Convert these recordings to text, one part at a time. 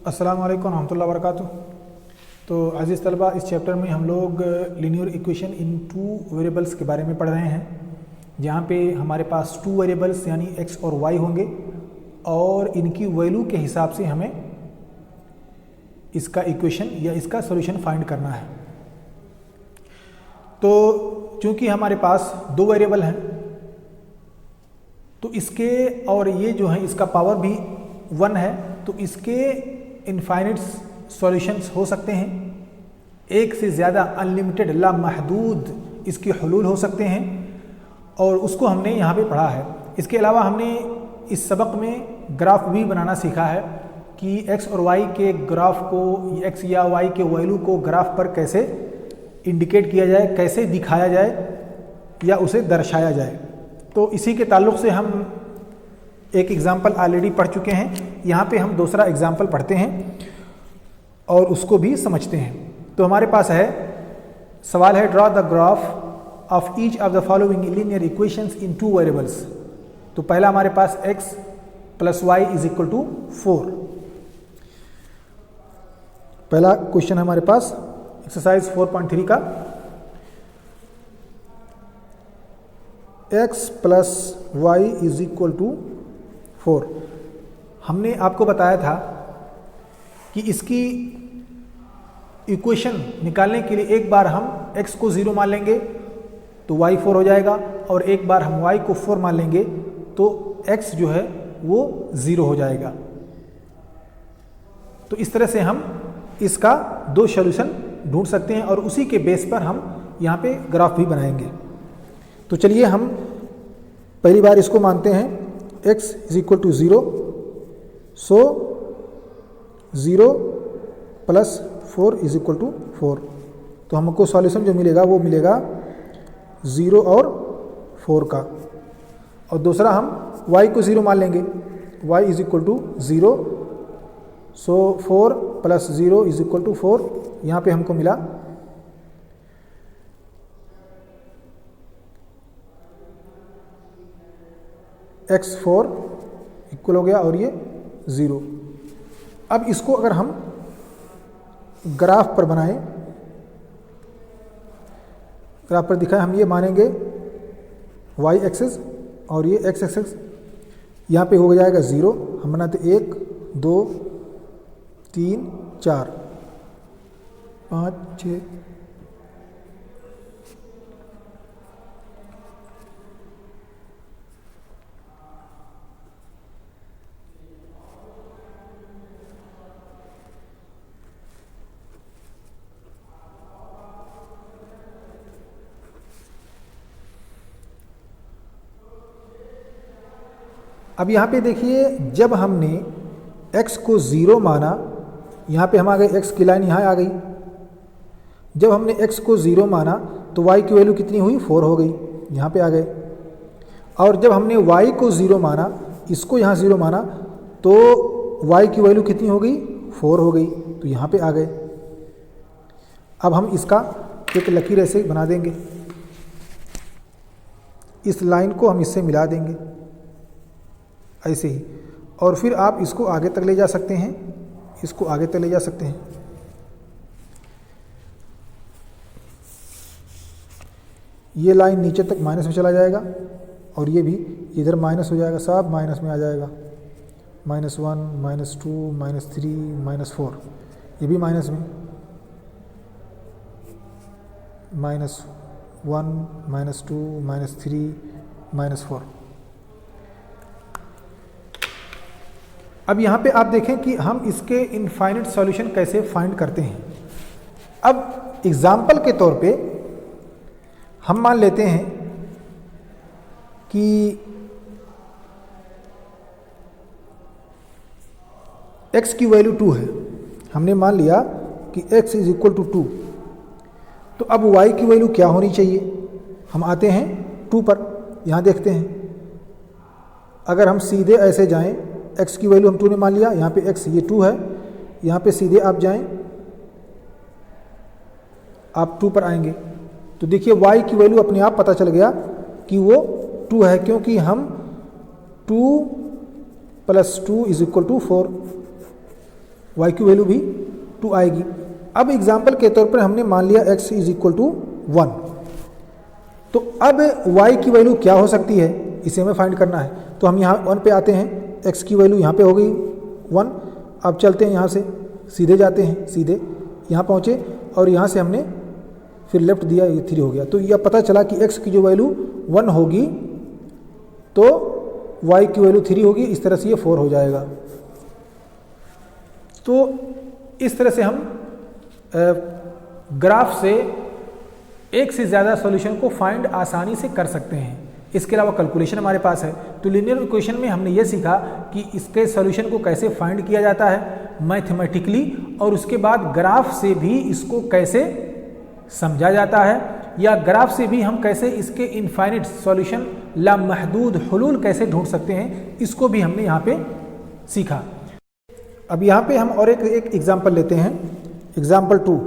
अस्सलाम वालेकुम रहमतुल्लाहि व बरकातुहू। तो अज़ीज़ तलबा, इस चैप्टर में हम लोग linear equation in two variables के बारे में पढ़ रहे हैं, जहाँ पे हमारे पास टू वेरिएबल्स यानी x और y होंगे और इनकी वैल्यू के हिसाब से हमें इसका इक्वेशन या इसका सॉल्यूशन फाइंड करना है। तो चूँकि हमारे पास दो वेरिएबल हैं तो इसके और ये जो है इसका पावर भी 1 है, तो इसके इनफाइनाइट सॉल्यूशंस हो सकते हैं। एक से ज़्यादा अनलिमिटेड लामहदूद इसके हलूल हो सकते हैं और उसको हमने यहाँ पे पढ़ा है। इसके अलावा हमने इस सबक में ग्राफ भी बनाना सीखा है कि x और y के ग्राफ को, x या y के वैल्यू को ग्राफ पर कैसे इंडिकेट किया जाए, कैसे दिखाया जाए या उसे दर्शाया जाए। तो इसी के ताल्लुक़ से हम एक एग्ज़ाम्पल ऑलरेडी पढ़ चुके हैं, यहाँ पे हम दूसरा एग्ज़ाम्पल पढ़ते हैं और उसको भी समझते हैं। तो हमारे पास है, सवाल है draw the graph of each of the following linear equations in two variables. तो पहला हमारे पास x plus y is equal to 4। पहला क्वेश्चन हमारे पास एक्सरसाइज 4.3 का, x plus y is equal to 4। हमने आपको बताया था कि इसकी इक्वेशन निकालने के लिए एक बार हम x को 0 मान लेंगे तो y 4 हो जाएगा और एक बार हम y को 4 मान लेंगे तो x जो है वो 0 हो जाएगा। तो इस तरह से हम इसका दो सॉल्यूशन ढूंढ सकते हैं और उसी के बेस पर हम यहाँ पे ग्राफ भी बनाएंगे। तो चलिए हम पहली बार इसको मानते हैं x is equal to 0, so 0 plus 4 is equal to 4। तो हमको सॉल्यूशन जो मिलेगा वो मिलेगा 0 और 4 का। और दूसरा हम y को 0 मान लेंगे, y is equal to 0, so 4 plus 0 is equal to 4। यहाँ पे हमको मिला x4 इक्वल हो गया और ये 0। अब इसको अगर हम ग्राफ पर बनाएं, ग्राफ पर दिखाएं, हम ये मानेंगे y एक्सिस और ये x एक्सिस, यहाँ पे हो जाएगा 0। हम बनाते 1 2 3 4 5 6। अब यहाँ पे देखिए, जब हमने x को 0 माना, यहाँ पे हम आ गए, x की लाइन यहाँ आ गई। जब हमने x को 0 माना तो y की वैल्यू कितनी हुई, 4 हो गई, यहाँ पे आ गए। और जब हमने y को 0 माना, इसको यहाँ 0 माना, तो y की वैल्यू कितनी हो गई, 4 हो गई, तो यहाँ पे आ गए। अब हम इसका एक लकीर ऐसे बना देंगे, इस लाइन को हम इससे मिला देंगे ऐसे ही, और फिर आप इसको आगे तक ले जा सकते हैं, इसको आगे तक ले जा सकते हैं। ये लाइन नीचे तक माइनस में चला जाएगा और ये भी इधर माइनस हो जाएगा, सब माइनस में आ जाएगा। -1 -2 -3 -4, ये भी माइनस में, -1 -2 -3 -4। अब यहाँ पे आप देखें कि हम इसके इनफाइनाइट सॉल्यूशन कैसे फाइंड करते हैं। अब एग्जाम्पल के तौर पे हम मान लेते हैं कि x की वैल्यू 2 है। हमने मान लिया कि x इज इक्वल टू 2। तो अब y की वैल्यू क्या होनी चाहिए, हम आते हैं 2 पर, यहाँ देखते हैं। अगर हम सीधे ऐसे जाएं, x की वैल्यू हम 2 ने मान लिया, यहाँ पे x ये 2 है, यहाँ पे सीधे आप जाएं, आप 2 पर आएंगे तो देखिए y की वैल्यू अपने आप पता चल गया कि वो 2 है, क्योंकि हम 2 + 2 = 4। y की वैल्यू भी 2 आएगी। अब एग्जाम्पल के तौर पर हमने मान लिया x इज इक्वल टू 1, तो अब y की वैल्यू क्या हो सकती है इसे हमें फाइंड करना है। तो हम यहाँ 1 पे आते हैं, x की वैल्यू यहाँ पे हो गई 1। अब चलते हैं यहाँ से, सीधे जाते हैं, सीधे यहाँ पहुँचे और यहाँ से हमने फिर लेफ्ट दिया, ये 3 हो गया। तो यह पता चला कि x की जो वैल्यू 1 होगी तो y की वैल्यू 3 होगी, इस तरह से ये 4 हो जाएगा। तो इस तरह से हम ग्राफ से एक से ज़्यादा सॉल्यूशन को फाइंड आसानी से कर सकते हैं। इसके अलावा कैलकुलेशन हमारे पास है। तो लीनियर इक्वेशन में हमने ये सीखा कि इसके सॉल्यूशन को कैसे फाइंड किया जाता है मैथमेटिकली, और उसके बाद ग्राफ से भी इसको कैसे समझा जाता है, या ग्राफ से भी हम कैसे इसके इनफाइनिट सॉल्यूशन लामहदूद हुलूल कैसे ढूंढ सकते हैं, इसको भी हमने यहाँ पे सीखा। अब यहाँ पे हम और एक एग्जाम्पल लेते हैं, एग्जाम्पल 2।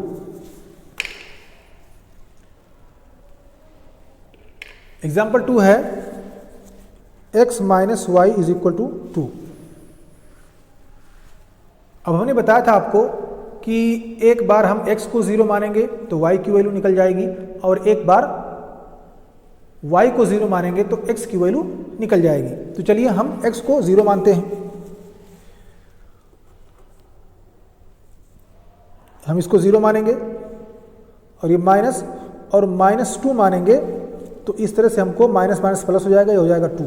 एग्जाम्पल 2 है x minus y is equal to 2। अब हमने बताया था आपको कि एक बार हम x को 0 मानेंगे तो y की वैल्यू निकल जाएगी, और एक बार y को 0 मानेंगे तो x की वैल्यू निकल जाएगी। तो चलिए हम x को 0 मानते हैं, हम इसको 0 मानेंगे और ये माइनस और -2 मानेंगे, तो इस तरह से हमको माइनस माइनस प्लस हो जाएगा, ये हो जाएगा 2।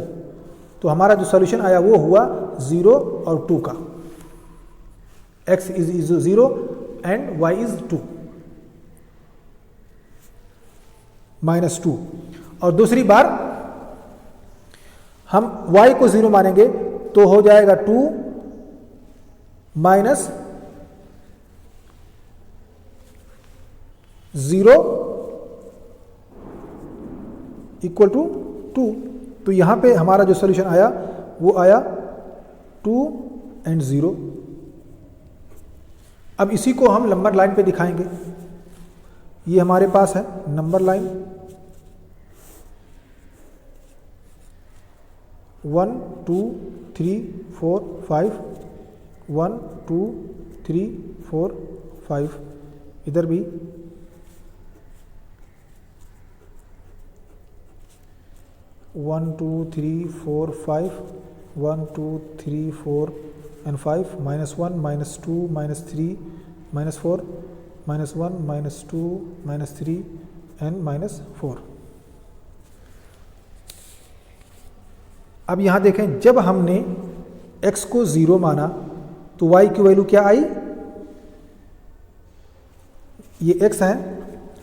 तो हमारा जो सॉल्यूशन आया वो हुआ 0 और 2 का, x is 0 and y is 2 -2। और दूसरी बार हम y को 0 मानेंगे तो हो जाएगा 2 माइनस 0 इक्वल टू 2। तो यहाँ पे हमारा जो सॉल्यूशन आया वो आया 2 एंड 0। अब इसी को हम नंबर लाइन पे दिखाएंगे। ये हमारे पास है नंबर लाइन 1 2 3 4 5, 1 2 3 4 5, इधर भी 1 2 3 4 5, 1 2 3 4 and 5, -1 -2 -3 -4 -1 -2 -3 and -4। अब यहाँ देखें, जब हमने x को 0 माना तो y की वैल्यू क्या आई, ये x है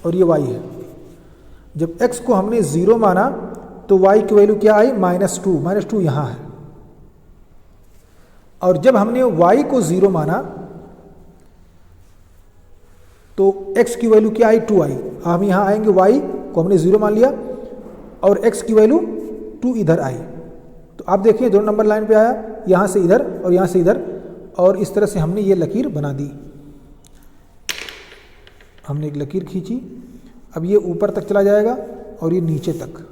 और ये y है। जब x को हमने 0 माना तो y की वैल्यू क्या आई, -2 यहाँ है। और जब हमने y को 0 माना तो x की वैल्यू क्या आई, 2 आई। हम यहाँ आएंगे, y को हमने 0 मान लिया और x की वैल्यू 2 इधर आई। तो आप देखिए दोनों नंबर लाइन पे आया, यहाँ से इधर और यहाँ से इधर, और इस तरह से हमने ये लकीर बना दी। हमने एक लकीर खींची, अब ये ऊपर तक चला जाएगा और ये नीचे तक।